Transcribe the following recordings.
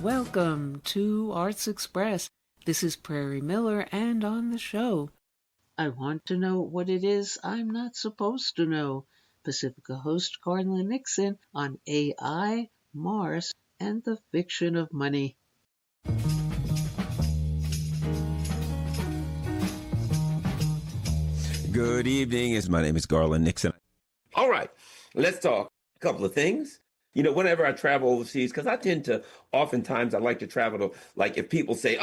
welcome to Arts Express. This is Prairie Miller, and on the show, I want to know what it is I'm not supposed to know. Pacifica host Garland Nixon on AI, Mars, and the fiction of money. Good evening. My name is Garland Nixon. All right, let's talk a couple of things. You know, whenever I travel overseas, because oftentimes I like to travel to, like, if people say,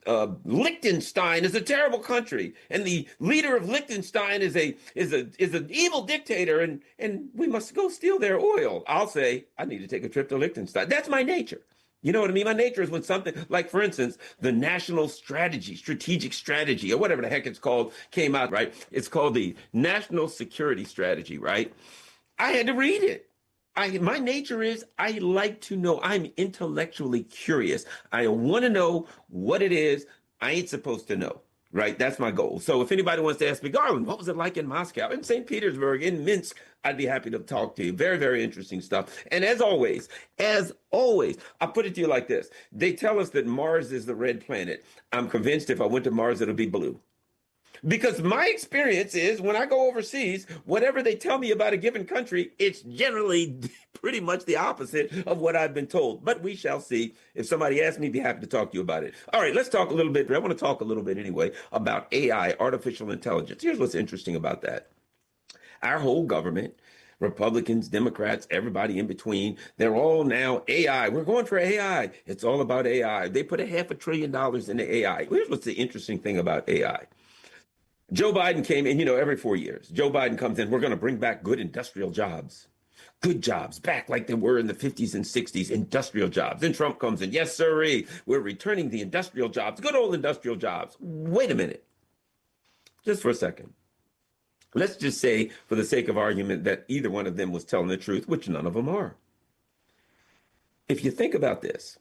Liechtenstein is a terrible country, and the leader of Liechtenstein is an evil dictator, and we must go steal their oil. I'll say, I need to take a trip to Liechtenstein. That's my nature. You know what I mean? My nature is when something like, for instance, the national strategic strategy, or whatever the heck it's called, came out, right? It's called the National Security Strategy, right? I had to read it. My nature is I like to know. I'm intellectually curious. I want to know what it is I ain't supposed to know, right? That's my goal. So if anybody wants to ask me, Garland, what was it like in Moscow, in St. Petersburg, in Minsk, I'd be happy to talk to you. Very, very interesting stuff. And as always, I put it to you like this. They tell us that Mars is the red planet. I'm convinced if I went to Mars, it'll be blue. Because my experience is when I go overseas, whatever they tell me about a given country, it's generally pretty much the opposite of what I've been told. But we shall see. If somebody asks me, I'd be happy to talk to you about it. All right, let's talk a little bit. I want to talk a little bit anyway about AI, artificial intelligence. Here's what's interesting about that. Our whole government, Republicans, Democrats, everybody in between, they're all now AI. We're going for AI. It's all about AI. They put $500 billion into AI. Here's what's the interesting thing about AI. Joe Biden came in, every 4 years. Joe Biden comes in, we're going to bring back good industrial jobs. Good jobs, back like they were in the 50s and 60s, industrial jobs. Then Trump comes in, yes, sirree, we're returning the industrial jobs, good old industrial jobs. Wait a minute, just for a second. Let's just say, for the sake of argument, that either one of them was telling the truth, which none of them are. If you think about this,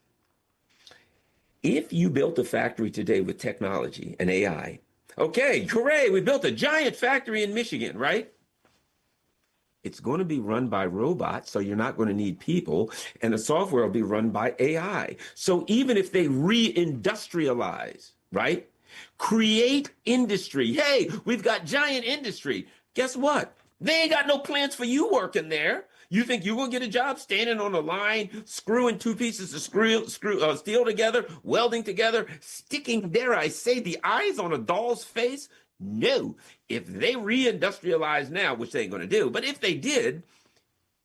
if you built a factory today with technology and AI, okay, hooray, we built a giant factory in Michigan, right? It's going to be run by robots, so you're not going to need people, and the software will be run by AI. So even if they reindustrialize, right? Create industry. Hey, we've got giant industry. Guess what? They ain't got no plans for you working there. You think you're going to get a job standing on a line, screwing two pieces of steel together, welding together, sticking, dare I say, the eyes on a doll's face? No. If they reindustrialize now, which they ain't going to do, but if they did,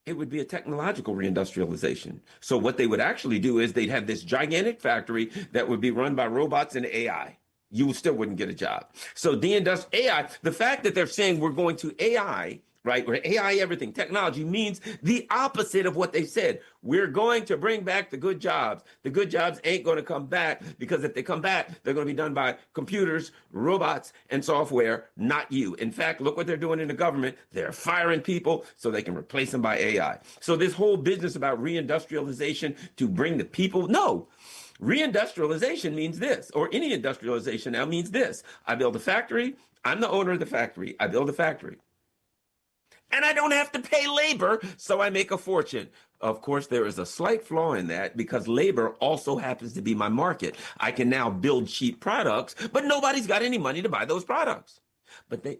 it would be a technological reindustrialization. So what they would actually do is they'd have this gigantic factory that would be run by robots and AI. You still wouldn't get a job. So AI, the fact that they're saying we're going to AI, right? Where AI everything, technology means the opposite of what they said. We're going to bring back the good jobs. The good jobs ain't going to come back, because if they come back, they're going to be done by computers, robots, and software, not you. In fact, look what they're doing in the government. They're firing people so they can replace them by AI. So this whole business about reindustrialization to bring the people, no. Reindustrialization means this, or any industrialization now means this. I build a factory. I'm the owner of the factory. I build a factory. And I don't have to pay labor, so I make a fortune. Of course, there is a slight flaw in that, because labor also happens to be my market. I can now build cheap products, but nobody's got any money to buy those products. But the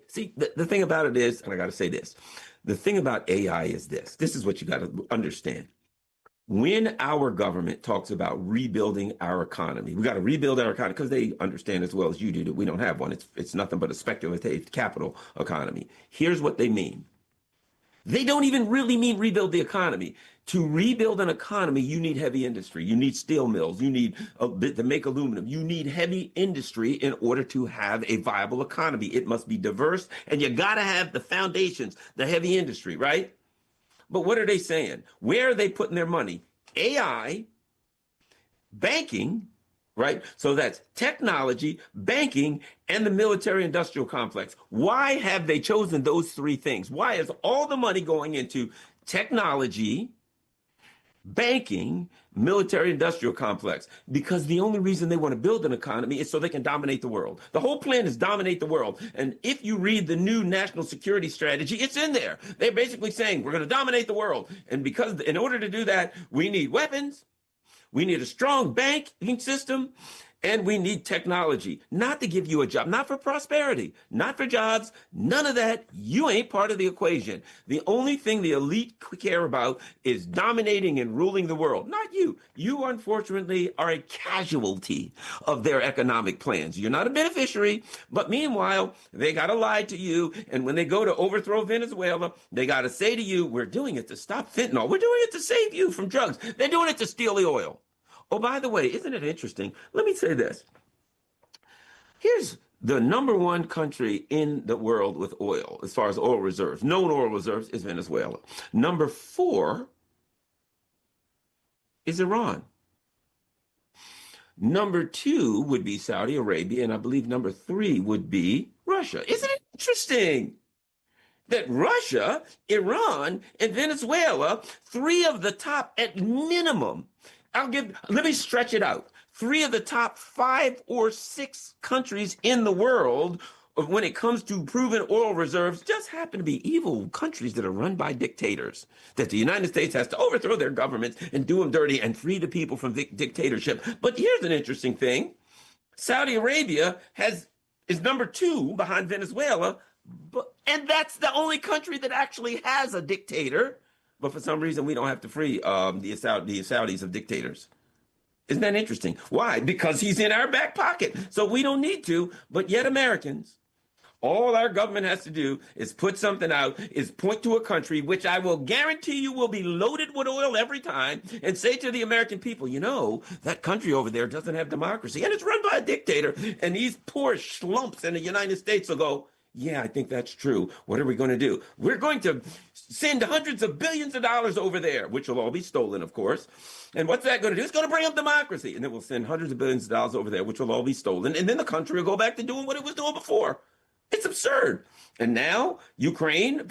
thing about it is, and I got to say this, the thing about AI is this. This is what you got to understand. When our government talks about rebuilding our economy, we got to rebuild our economy, because they understand as well as you do that we don't have one. It's nothing but a speculative capital economy. Here's what they mean. They don't even really mean rebuild the economy. To rebuild an economy, you need heavy industry. You need steel mills. You need to make aluminum. You need heavy industry in order to have a viable economy. It must be diverse, and you got to have the foundations, the heavy industry, right? But what are they saying? Where are they putting their money? AI, banking, right? So that's technology, banking, and the military-industrial complex. Why have they chosen those three things? Why is all the money going into technology, banking, military-industrial complex? Because the only reason they want to build an economy is so they can dominate the world. The whole plan is dominate the world. And if you read the new national security strategy, it's in there. They're basically saying we're going to dominate the world. And because in order to do that, we need weapons, We need a strong banking system. And we need technology, not to give you a job, not for prosperity, not for jobs, none of that. You ain't part of the equation. The only thing the elite care about is dominating and ruling the world, not you. You, unfortunately, are a casualty of their economic plans. You're not a beneficiary, but meanwhile, they got to lie to you. And when they go to overthrow Venezuela, they got to say to you, we're doing it to stop fentanyl. We're doing it to save you from drugs. They're doing it to steal the oil. Oh, by the way, isn't it interesting? Let me say this. Here's the number one country in the world with oil, as far as oil reserves. Known oil reserves is Venezuela. Number 4 is Iran. Number 2 would be Saudi Arabia, and I believe number 3 would be Russia. Isn't it interesting that Russia, Iran, and Venezuela, 3 of the top at minimum, let me stretch it out. 3 of the top 5 or 6 countries in the world when it comes to proven oil reserves just happen to be evil countries that are run by dictators, that the United States has to overthrow their governments and do them dirty and free the people from dictatorship. But here's an interesting thing. Saudi Arabia is number 2 behind Venezuela, and that's the only country that actually has a dictator. But for some reason, we don't have to free the Saudis of dictators. Isn't that interesting? Why? Because he's in our back pocket. So we don't need to, but yet Americans, all our government has to do is put something out, is point to a country, which I will guarantee you will be loaded with oil every time, and say to the American people, you know, that country over there doesn't have democracy, and it's run by a dictator. And these poor schlumps in the United States will go, yeah, I think that's true. What are we going to do? We're going to send hundreds of billions of dollars over there, which will all be stolen, of course. And what's that going to do? It's going to bring up democracy. And then we'll send hundreds of billions of dollars over there, which will all be stolen. And then the country will go back to doing what it was doing before. It's absurd. And now, Ukraine,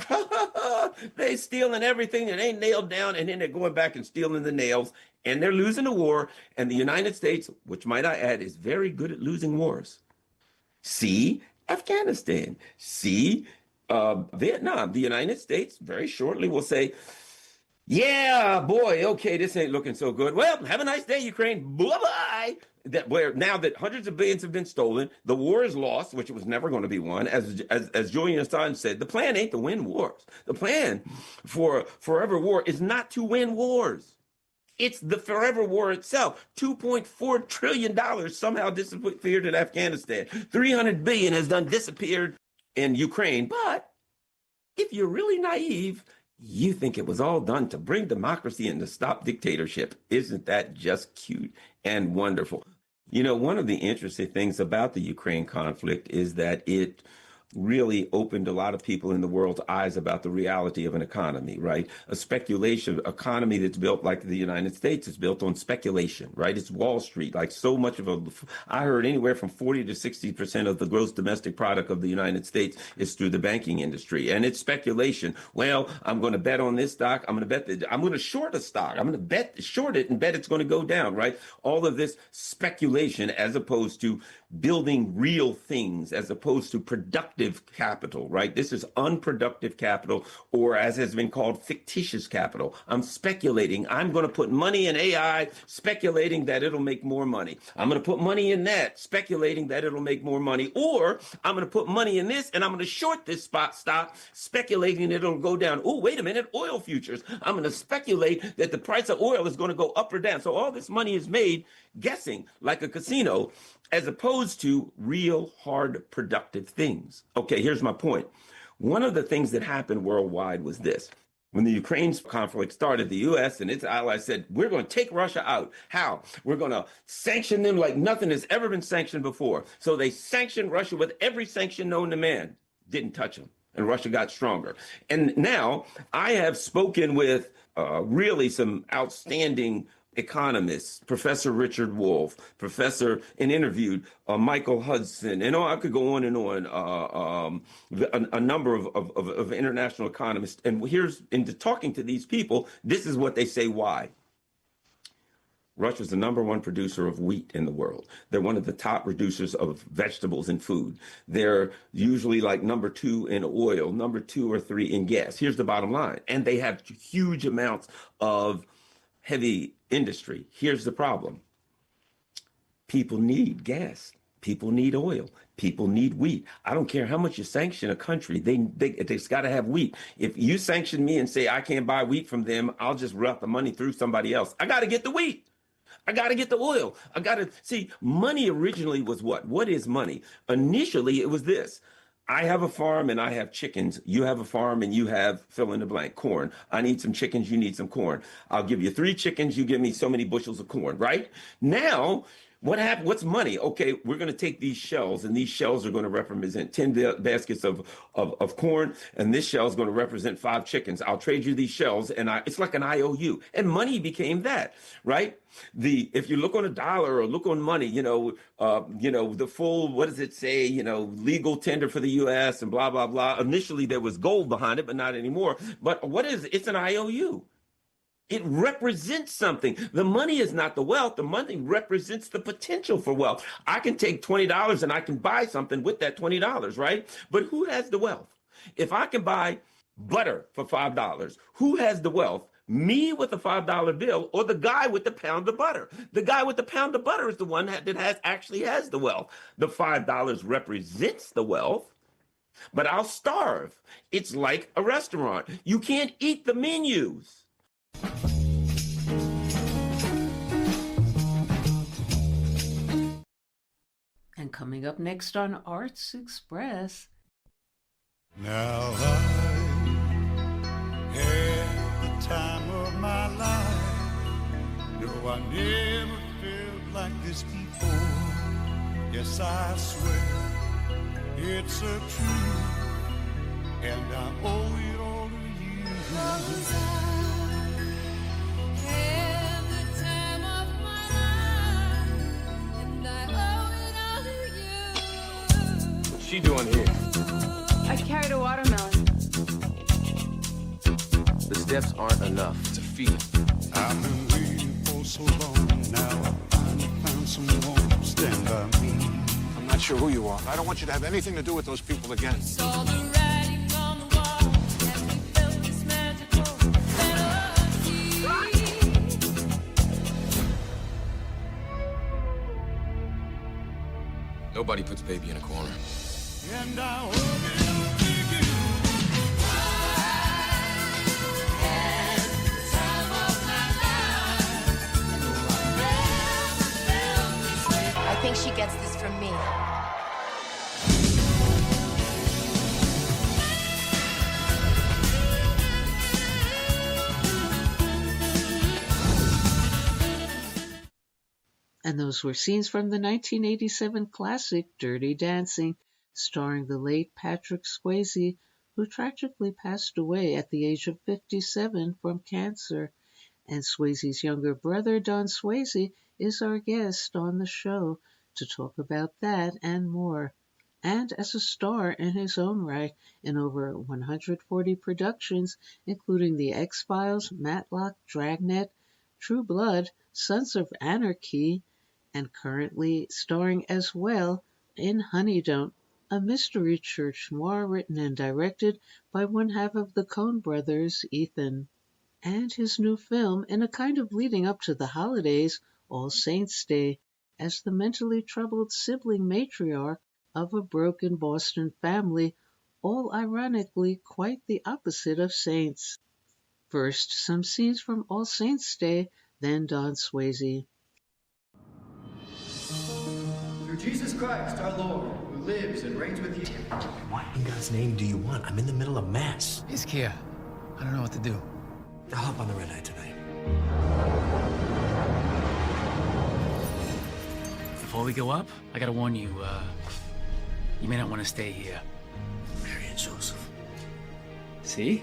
they're stealing everything that ain't nailed down, and then they're going back and stealing the nails, and they're losing the war. And the United States, which might I add, is very good at losing wars. See Afghanistan, see Vietnam. The United States very shortly will say, yeah, boy, okay, this ain't looking so good. Well, have a nice day, Ukraine. Bye-bye. Now that hundreds of billions have been stolen, the war is lost, which it was never going to be won. As Julian Assange said, the plan ain't to win wars. The plan for forever war is not to win wars. It's the forever war itself. $2.4 trillion somehow disappeared in Afghanistan. $300 billion has disappeared in Ukraine. But if you're really naive, you think it was all done to bring democracy and to stop dictatorship. Isn't that just cute and wonderful? You know, one of the interesting things about the Ukraine conflict is that it really opened a lot of people in the world's eyes about the reality of an economy, right? A speculation economy that's built like the United States is built on speculation, right? It's Wall Street, like so much of I heard anywhere from 40 to 60% of the gross domestic product of the United States is through the banking industry. And it's speculation. Well, I'm going to bet on this stock. I'm going to short a stock. I'm going to short it and bet it's going to go down, right? All of this speculation as opposed to building real things, as opposed to productive capital, right? This is unproductive capital, or as has been called, fictitious capital. I'm speculating. I'm going to put money in AI, speculating that it'll make more money. I'm going to put money in that, speculating that it'll make more money. Or I'm going to put money in this and I'm going to short this stock, speculating that it'll go down. Oh, wait a minute, oil futures. I'm going to speculate that the price of oil is going to go up or down. So all this money is made guessing like a casino, as opposed to real, hard, productive things. Okay, here's my point. One of the things that happened worldwide was this. When the Ukraine conflict started, the U.S. and its allies said, we're going to take Russia out. How? We're going to sanction them like nothing has ever been sanctioned before. So they sanctioned Russia with every sanction known to man. Didn't touch them. And Russia got stronger. And now I have spoken with really some outstanding economists, Professor Richard Wolff, and interviewed Michael Hudson, and I could go on and on, a number of international economists. And into talking to these people, this is what they say why. Russia's the number one producer of wheat in the world. They're one of the top producers of vegetables and food. They're usually like number 2 in oil, number 2 or 3 in gas. Here's the bottom line. And they have huge amounts of heavy industry. Here's the problem. People need gas. People need oil. People need wheat. I don't care how much you sanction a country. They've got to have wheat. If you sanction me and say I can't buy wheat from them, I'll just route the money through somebody else. I got to get the wheat. I got to get the oil. I got to see. Money originally was what? What is money? Initially, it was this. I have a farm and I have chickens. You have a farm and you have fill in the blank, corn. I need some chickens. You need some corn. I'll give you 3 chickens. You give me so many bushels of corn, right? Now, what happened? What's money? Okay, we're going to take these shells, and these shells are going to represent 10 baskets of corn, and this shell is going to represent 5 chickens. I'll trade you these shells, and it's like an IOU. And money became that, right? If you look on a dollar or look on money, the full, what does it say? Legal tender for the U.S. and blah blah blah. Initially, there was gold behind it, but not anymore. But what is it? It's an IOU. It represents something. The money is not the wealth. The money represents the potential for wealth. I can take $20 and I can buy something with that $20, right? But who has the wealth? If I can buy butter for $5, who has the wealth? Me with a $5 bill or the guy with the pound of butter? The guy with the pound of butter is the one that actually has the wealth. The $5 represents the wealth, but I'll starve. It's like a restaurant. You can't eat the menus. And coming up next on Arts Express. Now I had the time of my life. No, I never felt like this before. Yes, I swear it's a truth, and I owe it all to you. 'Cause I had the time of my life, and I owe it all to you. What's she doing here? I carried a watermelon. The steps aren't enough to feed. I've been waiting for so long now. I finally found someone to stand by me. I'm not sure who you are. I don't want you to have anything to do with those people again. Saw the writing on the wall, and we felt this magical melody. Nobody puts baby in a corner. And I hope it don't take you. I think she gets this from me. And those were scenes from the 1987 classic Dirty Dancing, starring the late Patrick Swayze, who tragically passed away at the age of 57 from cancer. And Swayze's younger brother, Don Swayze, is our guest on the show to talk about that and more. And as a star in his own right in over 140 productions, including The X-Files, Matlock, Dragnet, True Blood, Sons of Anarchy, and currently starring as well in Honeydon't, a mystery church noir written and directed by one half of the Coen brothers, Ethan. And his new film, in a kind of leading up to the holidays, All Saints Day, as the mentally troubled sibling matriarch of a broken Boston family, all ironically quite the opposite of Saints. First, some scenes from All Saints Day, then Don Swayze. Through Jesus Christ, our Lord, who lives and reigns with you. What in God's name do you want? I'm in the middle of Mass. He's Kia. I don't know what to do. I'll hop on the red eye tonight. Before we go up, I gotta warn you, you may not want to stay here. Mary and Joseph. See?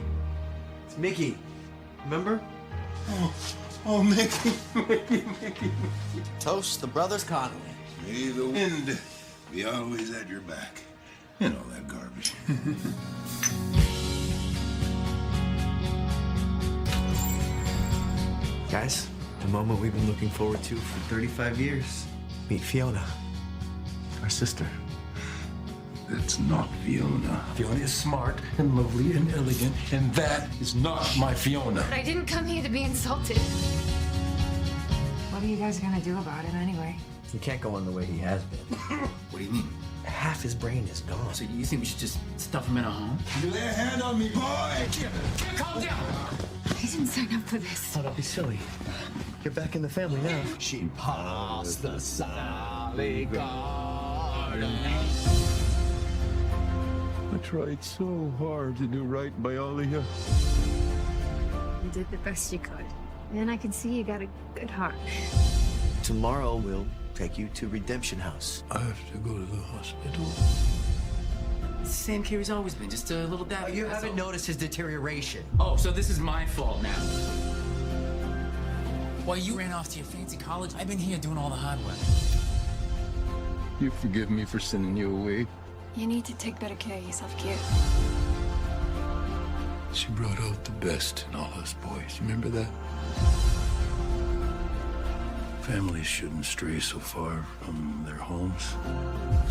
It's Mickey. Remember? Oh, Mickey, Mickey. Toast the brothers Connolly. May the wind be always at your back. And all that garbage. Guys, the moment we've been looking forward to for 35 years. Meet Fiona, our sister. That's not Fiona. Fiona is smart and lovely and elegant, and that is not my Fiona. But I didn't come here to be insulted. What are you guys gonna do about it anyway? He can't go on the way he has been. What do you mean? Half his brain is gone. So you think we should just stuff him in a home? You lay a hand on me, boy! Calm down! I didn't sign up for this. Oh, don't be silly. You're back in the family now. She passed the Sally Garden. I tried so hard to do right by all of you. You did the best you could. And I can see you got a good heart. Tomorrow we'll take you to Redemption House. I have to go to the hospital. Same kid he's always been, just a little dad. You haven't noticed his deterioration. Oh, so this is my fault now. While you ran off to your fancy college, I've been here doing all the hard work. You forgive me for sending you away? You need to take better care of yourself, kid. She brought out the best in all us boys. You remember that? Families shouldn't stray so far from their homes.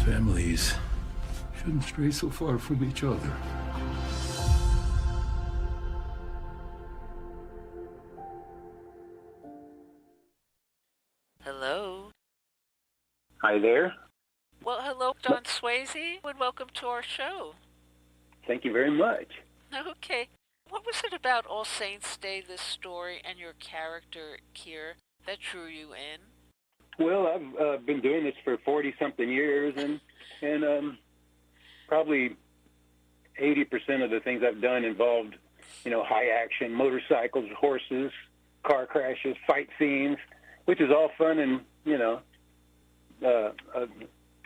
Families shouldn't stray so far from each other. Hello. Hi there. Well, hello, Don Swayze, and welcome to our show. Thank you very much. Okay. What was it about All Saints Day, this story, and your character, Kier, that drew you in? Well, I've been doing this for 40-something years, and probably 80% of the things I've done involved, high action, motorcycles, horses, car crashes, fight scenes, which is all fun and, a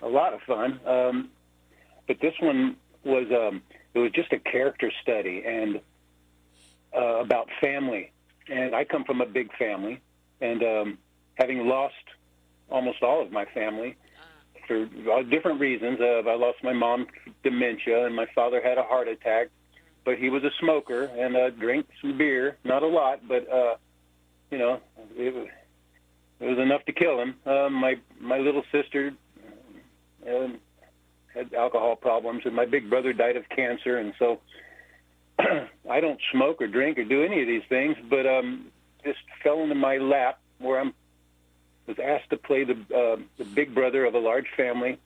lot of fun. But this one was, it was just a character study and about family. And I come from a big family, and having lost almost all of my family for different reasons. I lost my mom to dementia, and my father had a heart attack, but he was a smoker and drank some beer, not a lot, but it was enough to kill him. My little sister had alcohol problems, and my big brother died of cancer, and so I don't smoke or drink or do any of these things, but just fell into my lap where I was asked to play the big brother of a large family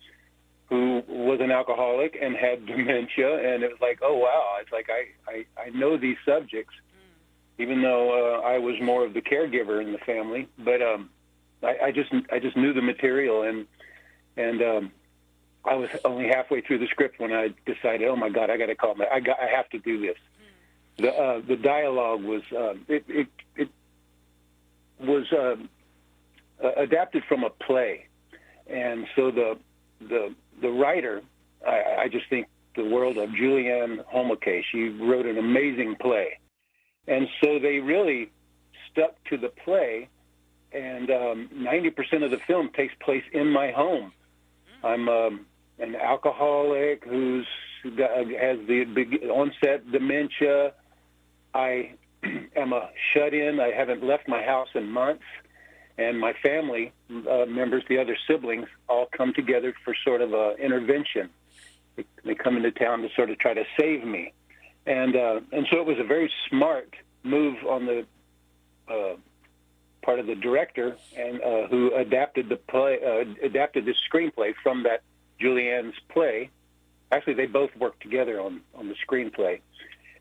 who was an alcoholic and had dementia, and it was like, oh wow, it's like I know these subjects, even though I was more of the caregiver in the family, but I just knew the material, and I was only halfway through the script when I decided, oh my God, I got to call I have to do this. The dialogue was it was adapted from a play, and so the writer, I just think the world of Julianne Homoke. She wrote an amazing play, and so they really stuck to the play, and 90% of the film takes place in my home. I'm an alcoholic has the big onset dementia. I am a shut-in. I haven't left my house in months. And my family members, the other siblings, all come together for sort of an intervention. They come into town to sort of try to save me. And so it was a very smart move on the part of the director, and who adapted the screenplay from that Julianne's play. Actually, they both worked together on the screenplay,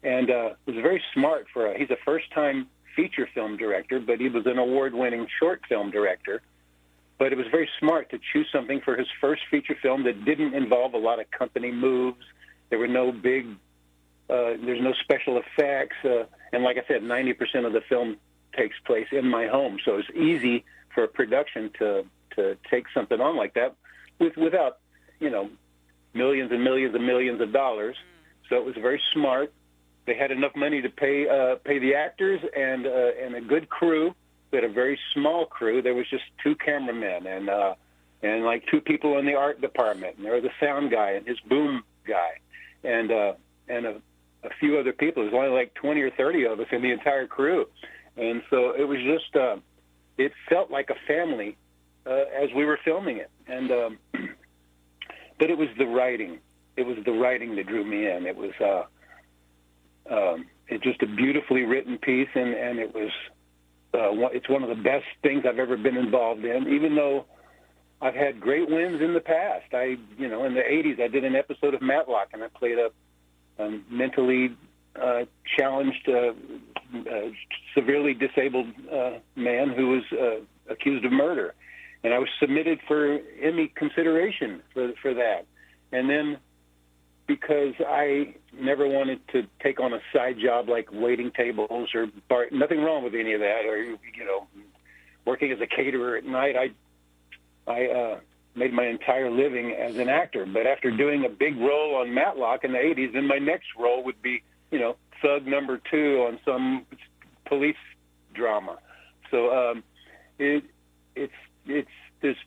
and it was very smart he's a first-time feature film director, but he was an award-winning short film director. But it was very smart to choose something for his first feature film that didn't involve a lot of company moves. There were no big, there's no special effects, and like I said, 90% of the film takes place in my home, so it's easy for a production to take something on like that without millions and millions and millions of dollars. So it was very smart. They had enough money to pay the actors and a good crew. We had a very small crew. There was just 2 cameramen and like 2 people in the art department, and there was the sound guy and his boom guy, and a few other people. There was only like 20 or 30 of us in the entire crew. And so it was just, it felt like a family as we were filming it. And but it was the writing. It was the writing that drew me in. It was just a beautifully written piece, and it was it's one of the best things I've ever been involved in, even though I've had great wins in the past. In the 80s, I did an episode of Matlock, and I played a mentally challenged, severely disabled man who was accused of murder. And I was submitted for Emmy consideration for that. And then because I never wanted to take on a side job like waiting tables or nothing wrong with any of that, or, working as a caterer at night, I made my entire living as an actor. But after doing a big role on Matlock in the 80s, then my next role would be, thug number 2 on some police drama. So there's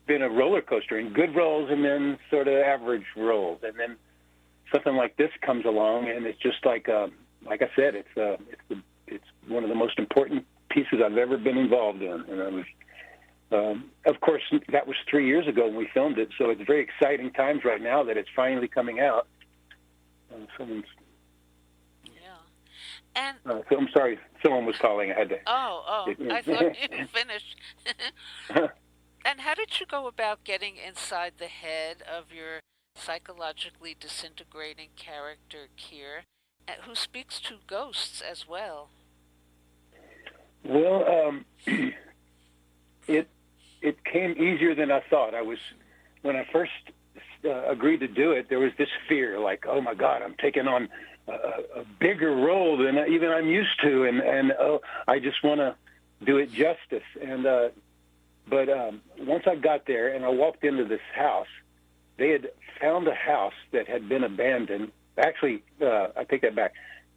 been a roller coaster in good roles and then sort of average roles, and then something like this comes along, and it's just like I said, it's one of the most important pieces I've ever been involved in, and I was, of course, that was 3 years ago when we filmed it, so it's very exciting times right now that it's finally coming out. And so I'm sorry, someone was calling. I had to. I thought you finished. And how did you go about getting inside the head of your psychologically disintegrating character, Keir, who speaks to ghosts as well? Well, it came easier than I thought. When I first agreed to do it, there was this fear, like, oh my God, I'm taking on a bigger role than even I'm used to, and I just want to do it justice. And but once I got there and I walked into this house, they had found a house that had been abandoned. Actually, I take that back.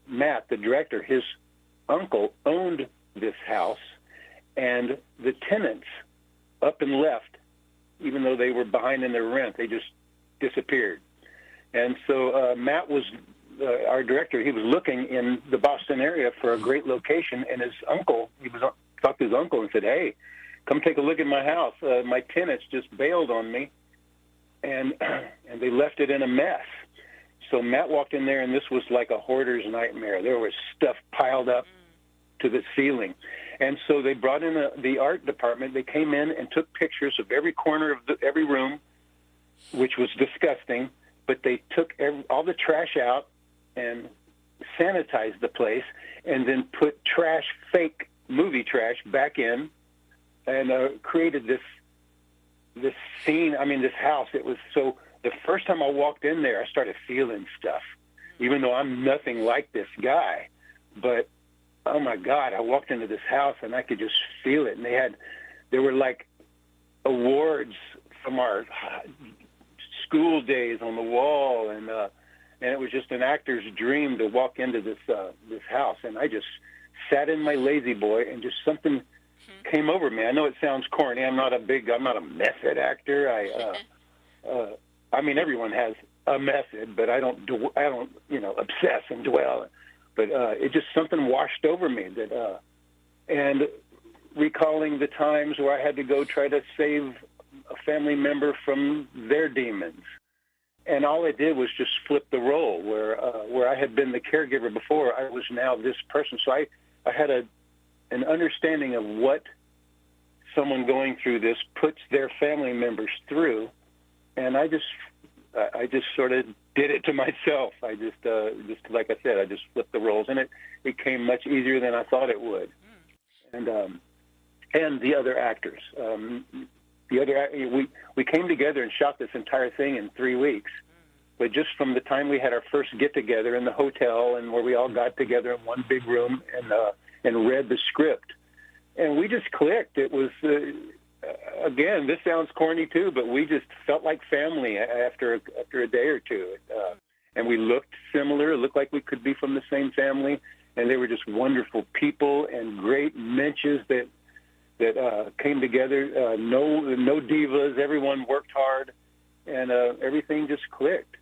Matt, the director, his uncle owned this house, and the tenants up and left, even though they were behind in their rent. They just disappeared. And so Matt was our director. He was looking in the Boston area for a great location, and his uncle, talked to his uncle and said, hey, come take a look at my house. My tenants just bailed on me, and they left it in a mess. So Matt walked in there, and this was like a hoarder's nightmare. There was stuff piled up to the ceiling. And so they brought in the art department. They came in and took pictures of every corner of every room, which was disgusting, but they took all the trash out and sanitized the place, and then put fake movie trash back in, and created this scene. I mean, this house. It was so. The first time I walked in there, I started feeling stuff, even though I'm nothing like this guy. But oh my God, I walked into this house and I could just feel it. And there were like awards from our school days on the wall, and it was just an actor's dream to walk into this house. And I just sat in my lazy boy, and just something came over me. I know it sounds corny. I'm not a method actor. I mean, everyone has a method, but I don't obsess and dwell. But it just something washed over me and recalling the times where I had to go try to save a family member from their demons. And all I did was just flip the role, where I had been the caregiver before, I was now this person. So I had an understanding of what someone going through this puts their family members through, and I just sort of did it to myself. I just like I said, I just flipped the roles, and it came much easier than I thought it would. And the other actors, we came together and shot this entire thing in 3 weeks. But just from the time we had our first get together in the hotel, and where we all got together in one big room and read the script, and we just clicked. It was. Again, this sounds corny too, but we just felt like family after a day or two. And we looked similar. It looked like we could be from the same family. And they were just wonderful people and great mensches that came together. No divas. Everyone worked hard, and everything just clicked.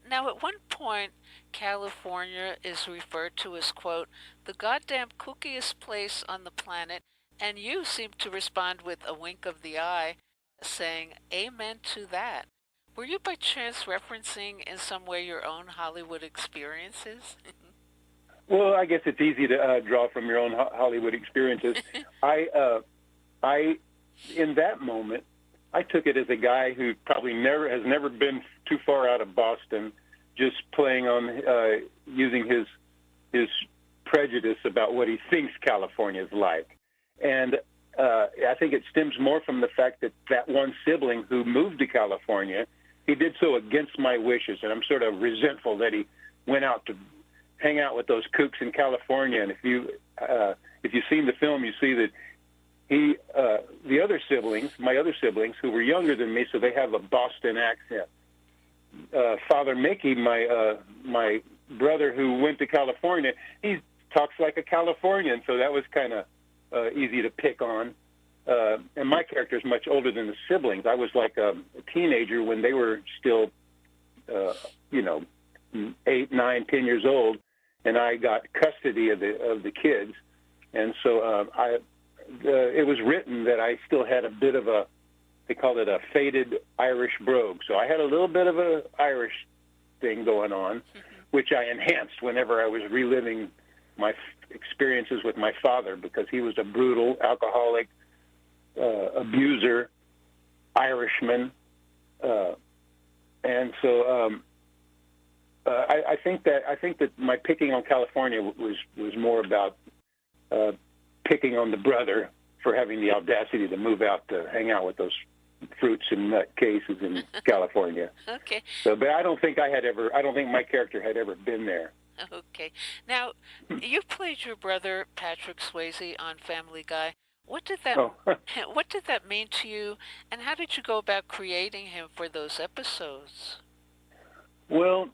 Now, at one point, California is referred to as, quote, the goddamn cookiest place on the planet. And you seem to respond with a wink of the eye, saying, amen to that. Were you by chance referencing in some way your own Hollywood experiences? Well, I guess it's easy to draw from your own Hollywood experiences. In that moment, I took it as a guy who probably has never been too far out of Boston, just playing on using his prejudice about what he thinks California is like. And I think it stems more from the fact that one sibling who moved to California, he did so against my wishes, and I'm sort of resentful that he went out to hang out with those kooks in California. And if you've seen the film, you see that my other siblings, who were younger than me, so they have a Boston accent. Father Mickey, my brother who went to California, he talks like a Californian, so that was kind of easy to pick on. And my character is much older than the siblings. I was like a teenager when they were still, 8, 9, 10 years old, and I got custody of the kids. And so it was written that I still had a bit of they called it a faded Irish brogue. So I had a little bit of a Irish thing going on, which I enhanced whenever I was reliving my experiences with my father, because he was a brutal alcoholic, abuser, Irishman. And so I think that my picking on California was more about picking on the brother for having the audacity to move out to hang out with those fruits and nut cases in California. Okay. So, but I don't think my character had ever been there. Okay. Now, you played your brother Patrick Swayze on Family Guy. What did that mean to you, and how did you go about creating him for those episodes? Well,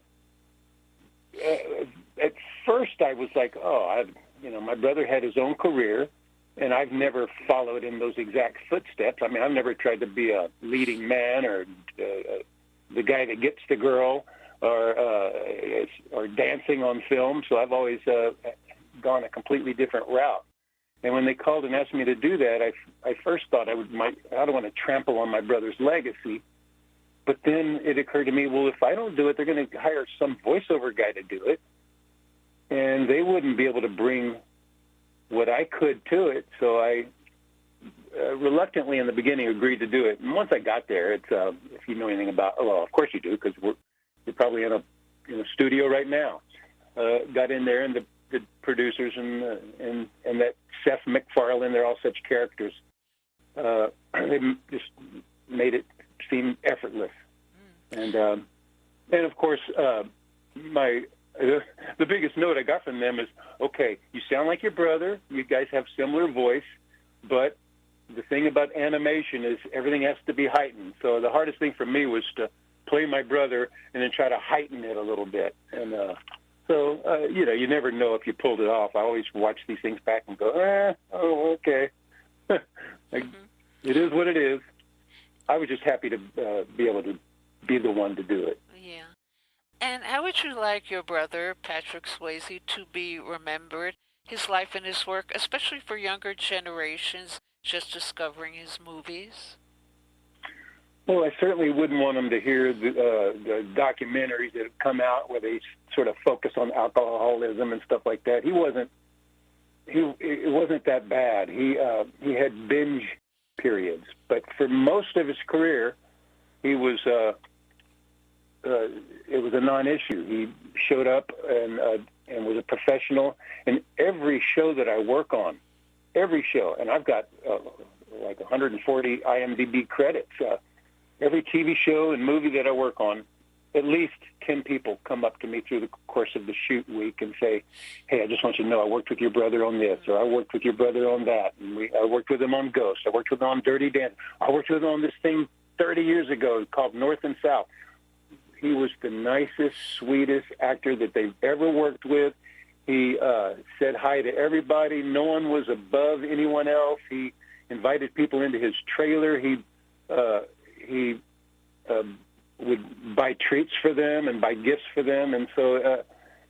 at first I was like, my brother had his own career, and I've never followed in those exact footsteps. I mean, I've never tried to be a leading man or the guy that gets the girl or dancing on film. So I've always gone a completely different route. And when they called and asked me to do that, I first thought I don't want to trample on my brother's legacy. But then it occurred to me, well, if I don't do it, they're going to hire some voiceover guy to do it, and they wouldn't be able to bring what I could to it. So I reluctantly in the beginning agreed to do it. And once I got there, it's if you know anything about, of course you do, because we're probably in a studio right now. Got in there, and the producers and that Seth MacFarlane, they're all such characters. They just made it seem effortless. And of course, the biggest note I got from them is, okay, you sound like your brother, you guys have similar voice, but the thing about animation is everything has to be heightened. So the hardest thing for me was to play my brother and then try to heighten it a little bit. And you never know if you pulled it off. I always watch these things back and go, okay. It is what it is. I was just happy to be able to be the one to do it. Yeah. And how would you like your brother, Patrick Swayze, to be remembered, his life and his work, especially for younger generations just discovering his movies? Well, I certainly wouldn't want them to hear the documentaries that have come out where they sort of focus on alcoholism and stuff like that. It wasn't that bad. He had binge periods, but for most of his career, it was a non-issue. He showed up and was a professional in every show that I work on, every show, and I've got like 140 IMDb credits. Every TV show and movie that I work on, at least 10 people come up to me through the course of the shoot week and say, hey, I just want you to know I worked with your brother on this, or I worked with your brother on that. And I worked with him on Ghost. I worked with him on Dirty Dancing. I worked with him on this thing 30 years ago called North and South. He was the nicest, sweetest actor that they've ever worked with. He said hi to everybody. No one was above anyone else. He invited people into his trailer. He would buy treats for them and buy gifts for them. And so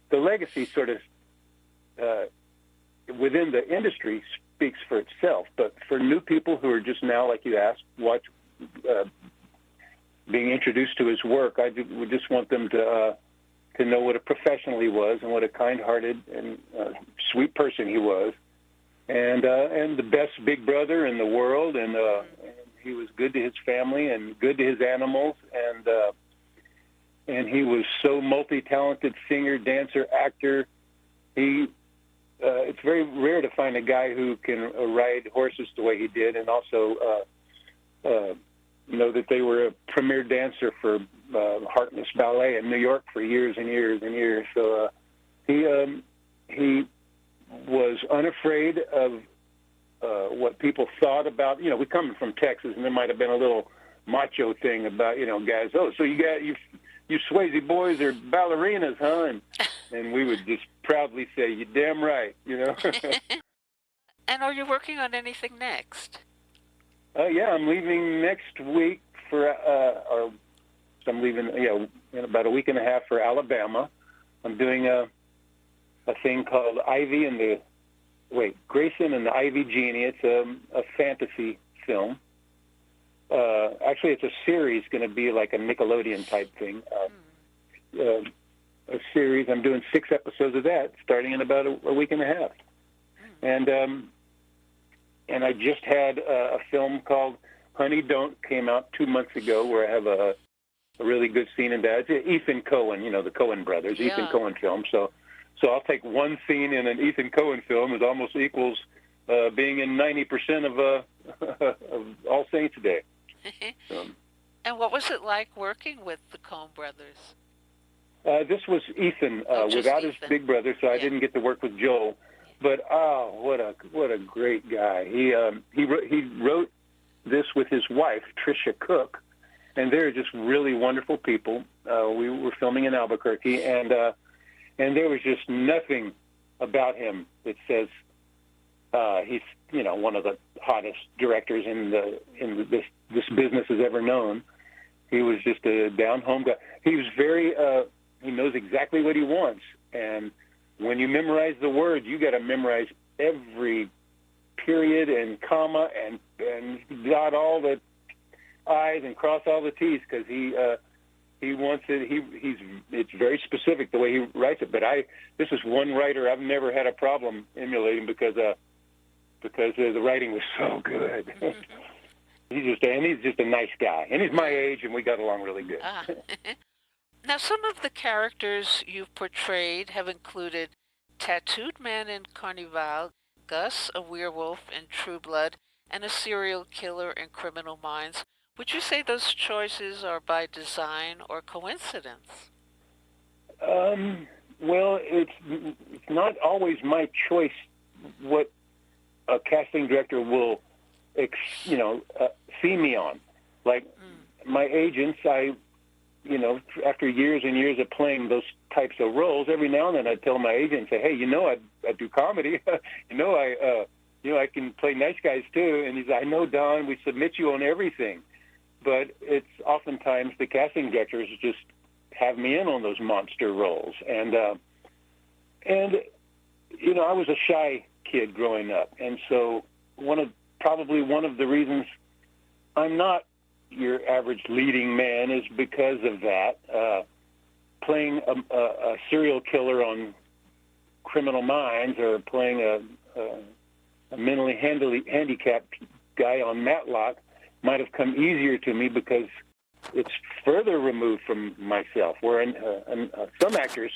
the legacy sort of within the industry speaks for itself. But for new people who are just now, like you asked, being introduced to his work, I would just want them to to know what a professional he was and what a kind-hearted and sweet person he was, and the best big brother in the world, and he was good to his family and good to his animals, and he was so multi-talented, singer, dancer, actor. It's very rare to find a guy who can ride horses the way he did, and also know that they were a premier dancer for Harkness Ballet in New York for years and years and years. So he was unafraid of what people thought about. We come from Texas, and there might have been a little macho thing about guys. Oh, so you Swayze boys are ballerinas, huh? And we would just proudly say, "You're damn right," And are you working on anything next? Yeah, I'm leaving next week I'm leaving, in about a week and a half for Alabama. I'm doing a thing called Grayson and the Ivy Genie. It's a fantasy film. Actually, it's a series, going to be like a Nickelodeon type thing. A series. I'm doing 6 episodes of that, starting in about a week and a half. And I just had a film called Honey Don't came out 2 months ago, where I have a really good scene in that. It's Ethan Coen, the Coen brothers, yeah. Ethan Coen film. So I'll take one scene in an Ethan Coen film. It almost equals being in 90% of All Saints Day. And what was it like working with the Coen brothers? This was Ethan without his big brother, so I didn't get to work with Joel. But what a great guy! He wrote this with his wife Tricia Cook, and they're just really wonderful people. We were filming in Albuquerque, and there was just nothing about him that says he's one of the hottest directors in this business has ever known. He was just a down-home guy. He was very he knows exactly what he wants, and when you memorize the words, you got to memorize every period and comma and dot all the I's and cross all the T's, because he wants it. It's very specific the way he writes it. But this is one writer I've never had a problem emulating because the writing was so good. He's just a nice guy, and he's my age, and we got along really good. Now, some of the characters you've portrayed have included Tattooed Man in Carnival, Gus, a werewolf in True Blood, and a serial killer in Criminal Minds. Would you say those choices are by design or coincidence? Well, it's not always my choice what a casting director will, see me on. Like my agents, after years and years of playing those types of roles, every now and then I tell my agent, say, "Hey, I do comedy. I can play nice guys too." And he's like, "I know, Don. We submit you on everything." But it's oftentimes the casting directors just have me in on those monster roles. And I was a shy kid growing up, and so probably one of the reasons I'm not your average leading man is because of that. Playing a serial killer on Criminal Minds, or playing a mentally handicapped guy on Matlock might have come easier to me because it's further removed from myself, where some actors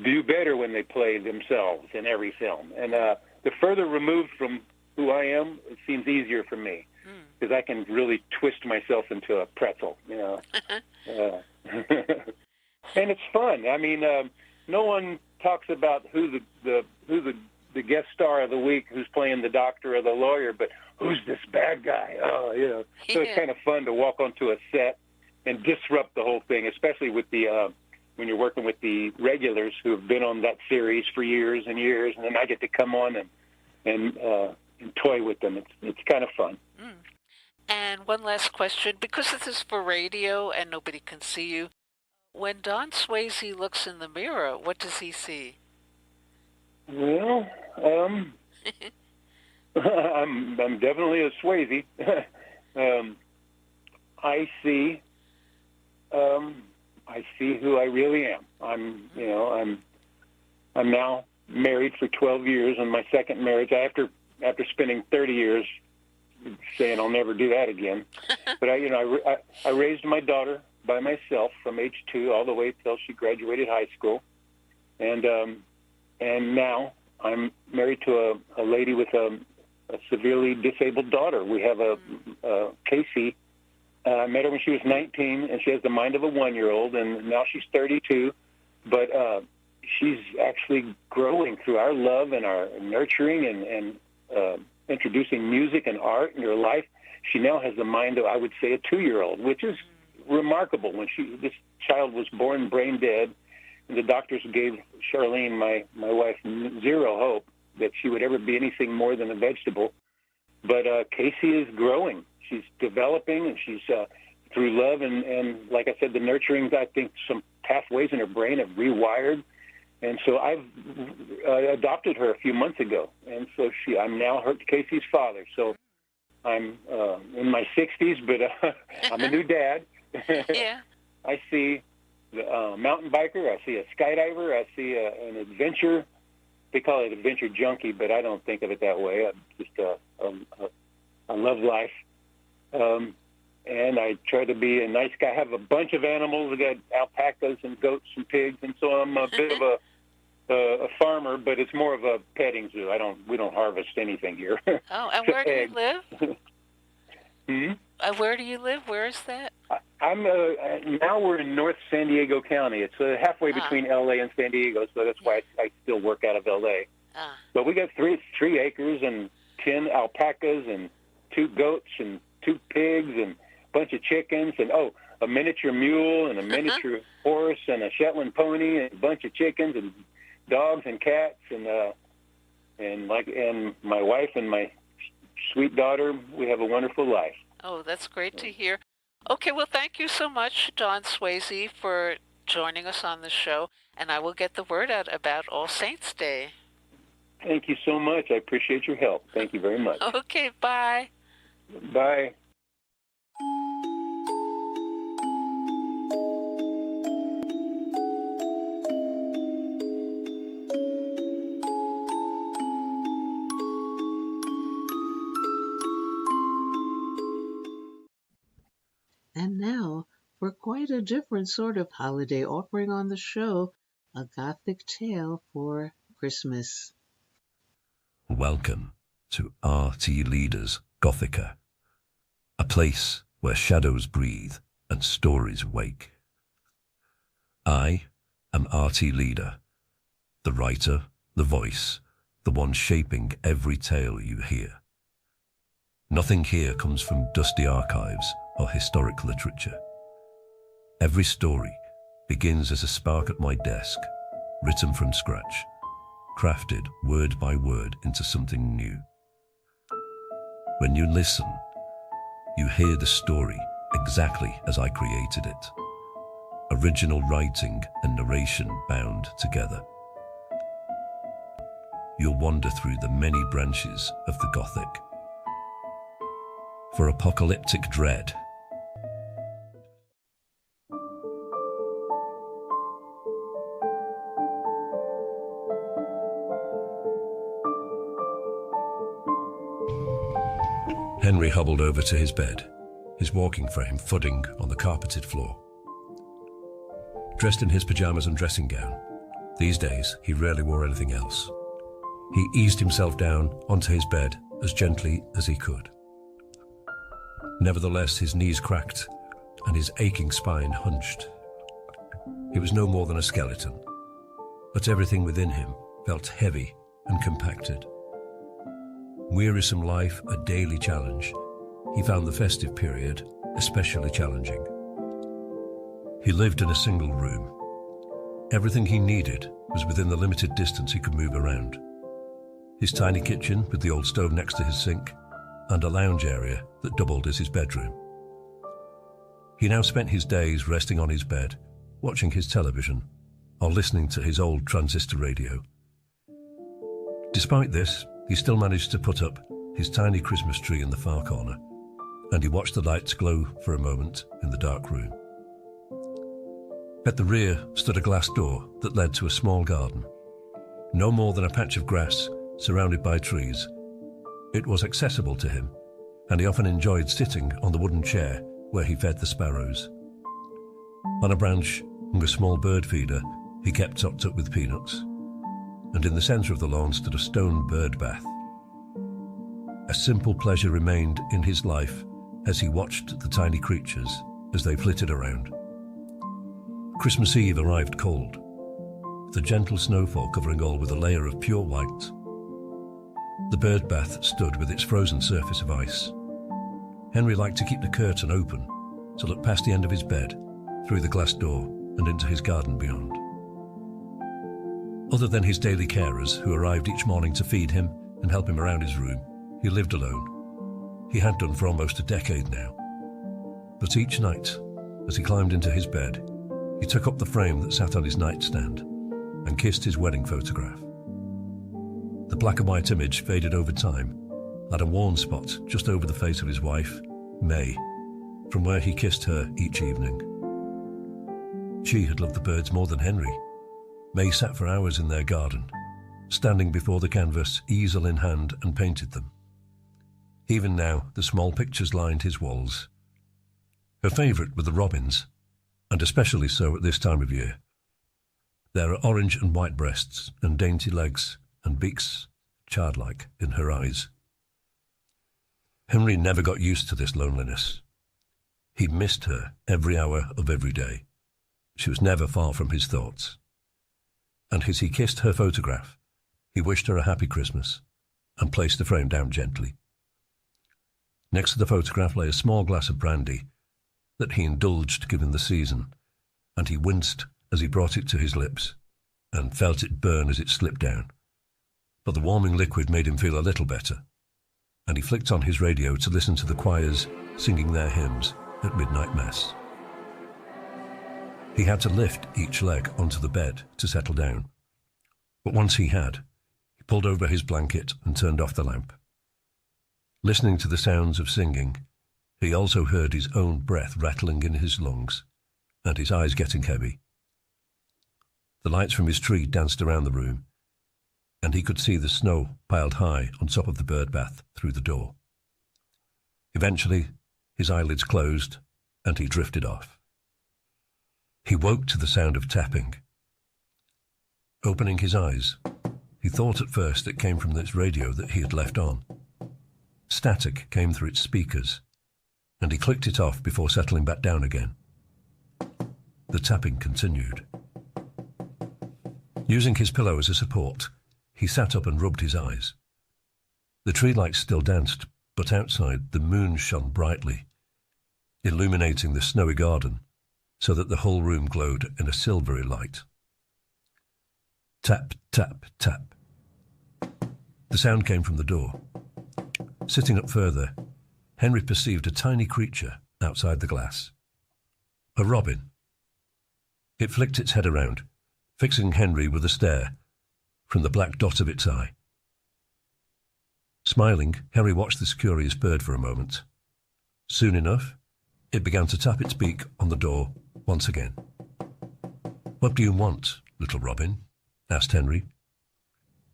do better when they play themselves in every film. And the further removed from who I am, it seems easier for me, because I can really twist myself into a pretzel, and it's fun. I mean, no one talks about who the guest star of the week, who's playing the doctor or the lawyer, but who's this bad guy? So it's kind of fun to walk onto a set and disrupt the whole thing, especially with when you're working with the regulars who have been on that series for years and years, and then I get to come on and toy with them. It's kind of fun. And one last question, because this is for radio and nobody can see you, when Don Swayze looks in the mirror, what does he see? Well, I'm definitely a Swayze. I see who I really am. I'm now married for 12 years, and my second marriage, after spending 30 years saying I'll never do that again. But I raised my daughter by myself from age 2 all the way till she graduated high school, and now I'm married to a lady with a severely disabled daughter. We have a Casey. I met her when she was 19, and she has the mind of a 1-year-old, and now she's 32. But she's actually growing through our love and our nurturing and introducing music and art in her life. She now has the mind of, I would say, a 2-year-old, which is remarkable. When this child was born brain dead, and the doctors gave Charlene, my wife, zero hope that she would ever be anything more than a vegetable. But Casey is growing. She's developing, and she's through love and like I said, the nurturing. I think some pathways in her brain have rewired, and so I've adopted her a few months ago, and so I'm now Casey's father. So I'm in my 60s, but I'm a new dad. Yeah. I see a mountain biker. I see a skydiver. I see an adventure. They call it adventure junkie, but I don't think of it that way. I'm just I love life. And I try to be a nice guy. I have a bunch of animals. I got alpacas and goats and pigs, and so I'm a bit of a farmer, but it's more of a petting zoo. We don't harvest anything here. Oh, and where do you live? Where do you live? Where is that? I'm now we're in North San Diego County. It's halfway between L.A. and San Diego, so that's why I still work out of L.A. But we got 3 acres and 10 alpacas and 2 goats and 2 pigs and a bunch of chickens and a miniature mule and a miniature horse and a Shetland pony and a bunch of chickens and dogs and cats and my wife and my sweet daughter. We have a wonderful life. Oh, that's great to hear. Okay, well, thank you so much, Don Swayze, for joining us on the show, and I will get the word out about All Saints Day. Thank you so much. I appreciate your help. Thank you very much. Okay, bye. Bye. And now, for quite a different sort of holiday offering on the show, a Gothic tale for Christmas. Welcome to R.T. Leader's Gothica, a place where shadows breathe and stories wake. I am R.T. Leader, the writer, the voice, the one shaping every tale you hear. Nothing here comes from dusty archives or historic literature. Every story begins as a spark at my desk, written from scratch, crafted word by word into something new. When you listen, you hear the story exactly as I created it. Original writing and narration bound together. You'll wander through the many branches of the Gothic. For apocalyptic dread, Henry hobbled over to his bed, his walking frame thudding on the carpeted floor. Dressed in his pajamas and dressing gown, these days he rarely wore anything else. He eased himself down onto his bed as gently as he could. Nevertheless, his knees cracked and his aching spine hunched. He was no more than a skeleton, but everything within him felt heavy and compacted. Wearisome life a daily challenge, he found the festive period especially challenging. He lived in a single room. Everything he needed was within the limited distance he could move around. His tiny kitchen with the old stove next to his sink, and a lounge area that doubled as his bedroom. He now spent his days resting on his bed, watching his television, or listening to his old transistor radio. Despite this, he still managed to put up his tiny Christmas tree in the far corner, and he watched the lights glow for a moment in the dark room. At the rear stood a glass door that led to a small garden, no more than a patch of grass surrounded by trees. It was accessible to him, and he often enjoyed sitting on the wooden chair where he fed the sparrows. On a branch hung a small bird feeder he kept topped up with peanuts, and in the centre of the lawn stood a stone bird bath. A simple pleasure remained in his life as he watched the tiny creatures as they flitted around. Christmas Eve arrived cold, the gentle snowfall covering all with a layer of pure white. The bird bath stood with its frozen surface of ice. Henry liked to keep the curtain open to look past the end of his bed, through the glass door and into his garden beyond. Other than his daily carers, who arrived each morning to feed him and help him around his room, he lived alone. He had done for almost a decade now. But each night, as he climbed into his bed, he took up the frame that sat on his nightstand and kissed his wedding photograph. The black and white image faded over time, had a worn spot just over the face of his wife, May, from where he kissed her each evening. She had loved the birds more than Henry. May sat for hours in their garden, standing before the canvas, easel in hand, and painted them. Even now, the small pictures lined his walls. Her favourite were the robins, and especially so at this time of year. There are orange and white breasts and dainty legs and beaks, childlike in her eyes. Henry never got used to this loneliness. He missed her every hour of every day. She was never far from his thoughts. And as he kissed her photograph, he wished her a happy Christmas and placed the frame down gently. Next to the photograph lay a small glass of brandy that he indulged given the season, and he winced as he brought it to his lips and felt it burn as it slipped down. But the warming liquid made him feel a little better, and he flicked on his radio to listen to the choirs singing their hymns at midnight mass. He had to lift each leg onto the bed to settle down, but once he had, he pulled over his blanket and turned off the lamp. Listening to the sounds of singing, he also heard his own breath rattling in his lungs and his eyes getting heavy. The lights from his tree danced around the room, and he could see the snow piled high on top of the bird bath through the door. Eventually, his eyelids closed and he drifted off. He woke to the sound of tapping. Opening his eyes, he thought at first it came from this radio that he had left on. Static came through its speakers, and he clicked it off before settling back down again. The tapping continued. Using his pillow as a support, he sat up and rubbed his eyes. The tree lights still danced, but outside the moon shone brightly, illuminating the snowy garden so that the whole room glowed in a silvery light. Tap, tap, tap. The sound came from the door. Sitting up further, Henry perceived a tiny creature outside the glass. A robin. It flicked its head around, fixing Henry with a stare from the black dot of its eye. Smiling, Henry watched this curious bird for a moment. Soon enough, it began to tap its beak on the door once again. "What do you want, little robin?" asked Henry.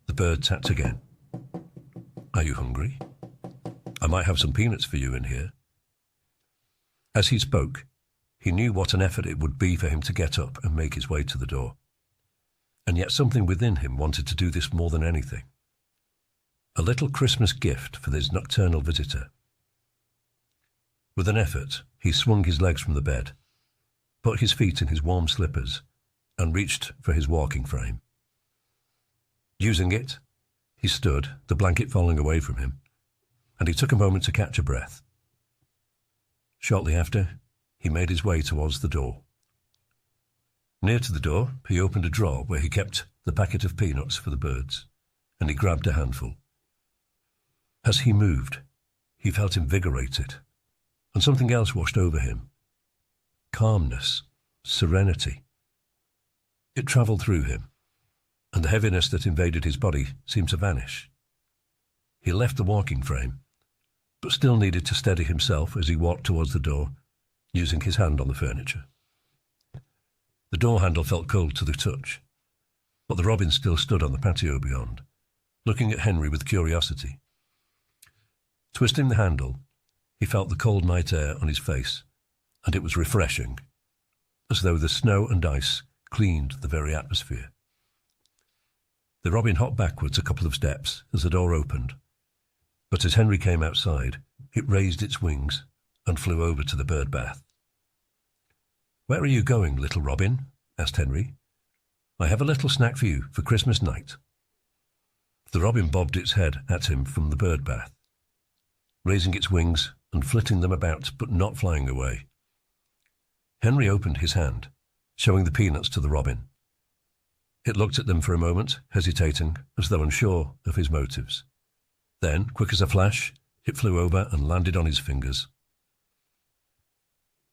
The bird tapped again. "Are you hungry? I might have some peanuts for you in here." As he spoke, he knew what an effort it would be for him to get up and make his way to the door. And yet something within him wanted to do this more than anything. A little Christmas gift for this nocturnal visitor. With an effort, he swung his legs from the bed, put his feet in his warm slippers, and reached for his walking frame. Using it, he stood, the blanket falling away from him, and he took a moment to catch a breath. Shortly after, he made his way towards the door. Near to the door, he opened a drawer where he kept the packet of peanuts for the birds, and he grabbed a handful. As he moved, he felt invigorated, and something else washed over him. Calmness, serenity. It travelled through him, and the heaviness that invaded his body seemed to vanish. He left the walking frame, but still needed to steady himself as he walked towards the door, using his hand on the furniture. The door handle felt cold to the touch, but the robin still stood on the patio beyond, looking at Henry with curiosity. Twisting the handle, he felt the cold night air on his face, and it was refreshing, as though the snow and ice cleaned the very atmosphere. The robin hopped backwards a couple of steps as the door opened, but as Henry came outside, it raised its wings and flew over to the bird bath. "Where are you going, little robin?" asked Henry. "I have a little snack for you for Christmas night." The robin bobbed its head at him from the bird bath, raising its wings and flitting them about but not flying away. Henry opened his hand, showing the peanuts to the robin. It looked at them for a moment, hesitating, as though unsure of his motives. Then, quick as a flash, it flew over and landed on his fingers.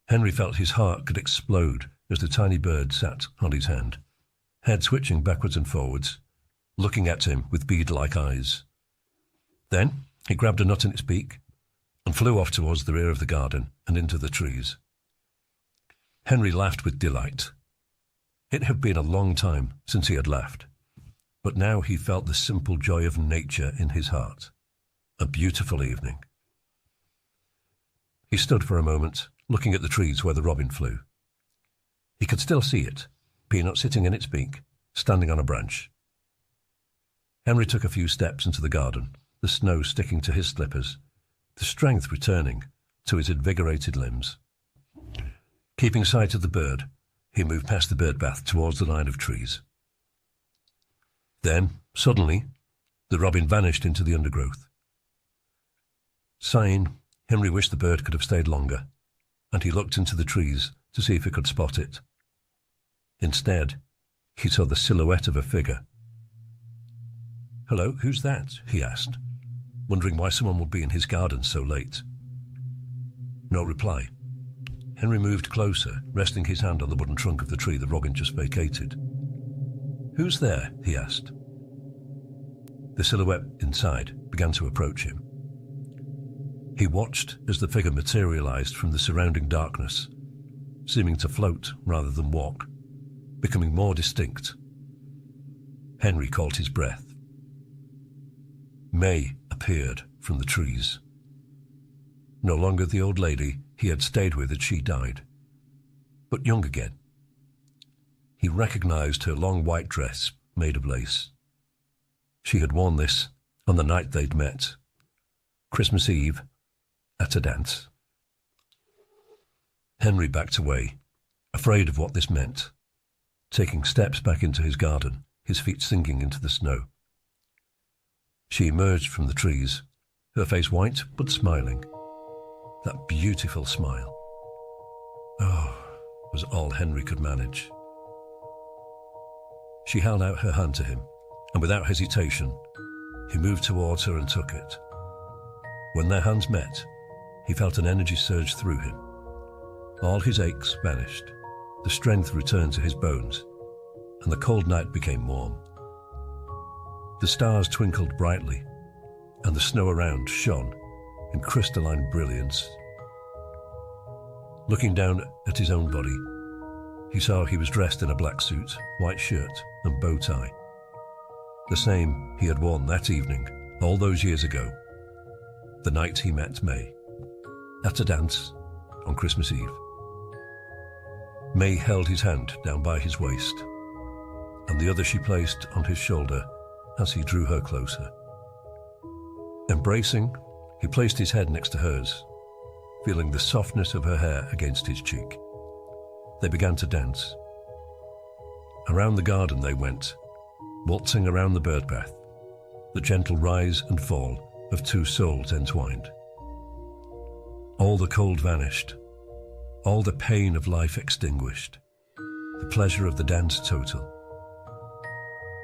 Henry felt his heart could explode as the tiny bird sat on his hand, head switching backwards and forwards, looking at him with bead-like eyes. Then it grabbed a nut in its beak and flew off towards the rear of the garden and into the trees. Henry laughed with delight. It had been a long time since he had laughed, but now he felt the simple joy of nature in his heart. A beautiful evening. He stood for a moment, looking at the trees where the robin flew. He could still see it, Peanut sitting in its beak, standing on a branch. Henry took a few steps into the garden, the snow sticking to his slippers, the strength returning to his invigorated limbs. Keeping sight of the bird, he moved past the bird bath towards the line of trees. Then, suddenly, the robin vanished into the undergrowth. Sighing, Henry wished the bird could have stayed longer, and he looked into the trees to see if he could spot it. Instead, he saw the silhouette of a figure. "Hello, who's that?" he asked, wondering why someone would be in his garden so late. No reply. Henry moved closer, resting his hand on the wooden trunk of the tree the robin just vacated. "Who's there?" he asked. The silhouette inside began to approach him. He watched as the figure materialized from the surrounding darkness, seeming to float rather than walk, becoming more distinct. Henry caught his breath. May appeared from the trees. No longer the old lady he had stayed with as she died, but young again. He recognized her long white dress made of lace. She had worn this on the night they'd met, Christmas Eve, at a dance. Henry backed away, afraid of what this meant, taking steps back into his garden, his feet sinking into the snow. She emerged from the trees, her face white but smiling. That beautiful smile. Oh, was all Henry could manage. She held out her hand to him, and without hesitation, he moved towards her and took it. When their hands met, he felt an energy surge through him. All his aches vanished, the strength returned to his bones, and the cold night became warm. The stars twinkled brightly, and the snow around shone in crystalline brilliance. Looking down at his own body, he saw he was dressed in a black suit, white shirt, and bow tie. The same he had worn that evening, all those years ago, the night he met May, at a dance on Christmas Eve. May held his hand down by his waist, and the other she placed on his shoulder as he drew her closer. Embracing, he placed his head next to hers, feeling the softness of her hair against his cheek. They began to dance. Around the garden they went, waltzing around the bird path, the gentle rise and fall of two souls entwined. All the cold vanished, all the pain of life extinguished, the pleasure of the dance total.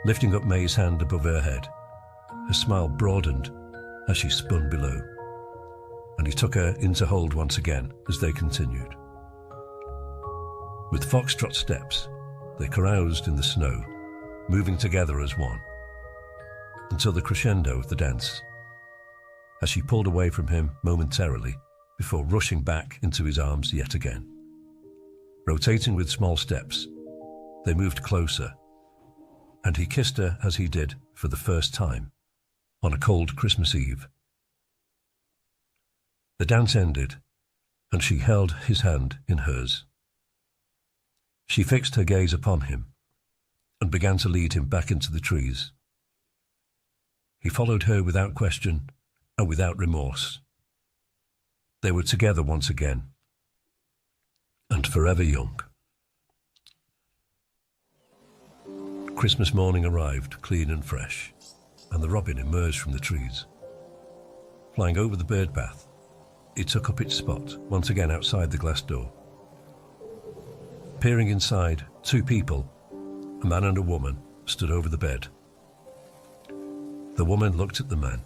Lifting up May's hand above her head, her smile broadened as she spun below, and he took her in to hold once again as they continued. With foxtrot steps, they caroused in the snow, moving together as one, until the crescendo of the dance, as she pulled away from him momentarily before rushing back into his arms yet again. Rotating with small steps, They moved closer, and he kissed her as he did for the first time on a cold Christmas Eve. The dance ended, and she held his hand in hers. She fixed her gaze upon him and began to lead him back into the trees. He followed her without question and without remorse. They were together once again, and forever young. Christmas morning arrived, clean and fresh, and the robin emerged from the trees. Flying over the bird path, it took up its spot once again outside the glass door. Peering inside, two people, a man and a woman, stood over the bed. The woman looked at the man,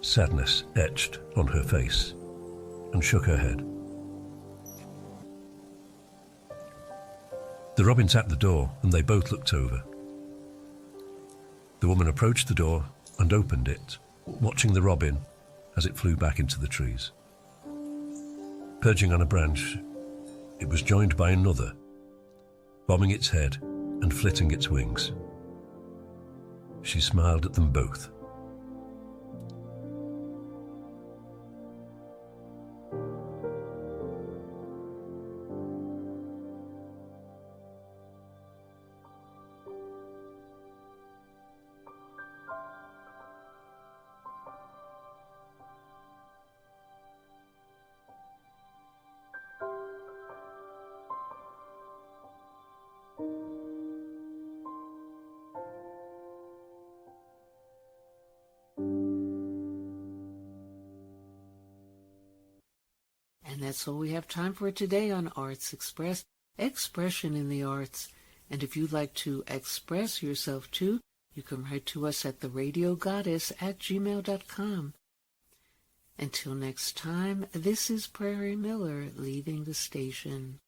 sadness etched on her face, and shook her head. The robin tapped the door, and they both looked over. The woman approached the door and opened it, watching the robin as it flew back into the trees. Perching on a branch, it was joined by another, bobbing its head and flitting its wings. She smiled at them both. And that's all we have time for today on Arts Express, Expression in the Arts. And if you'd like to express yourself too, you can write to us at theradiogoddess@gmail.com. Until next time, this is Prairie Miller leaving the station.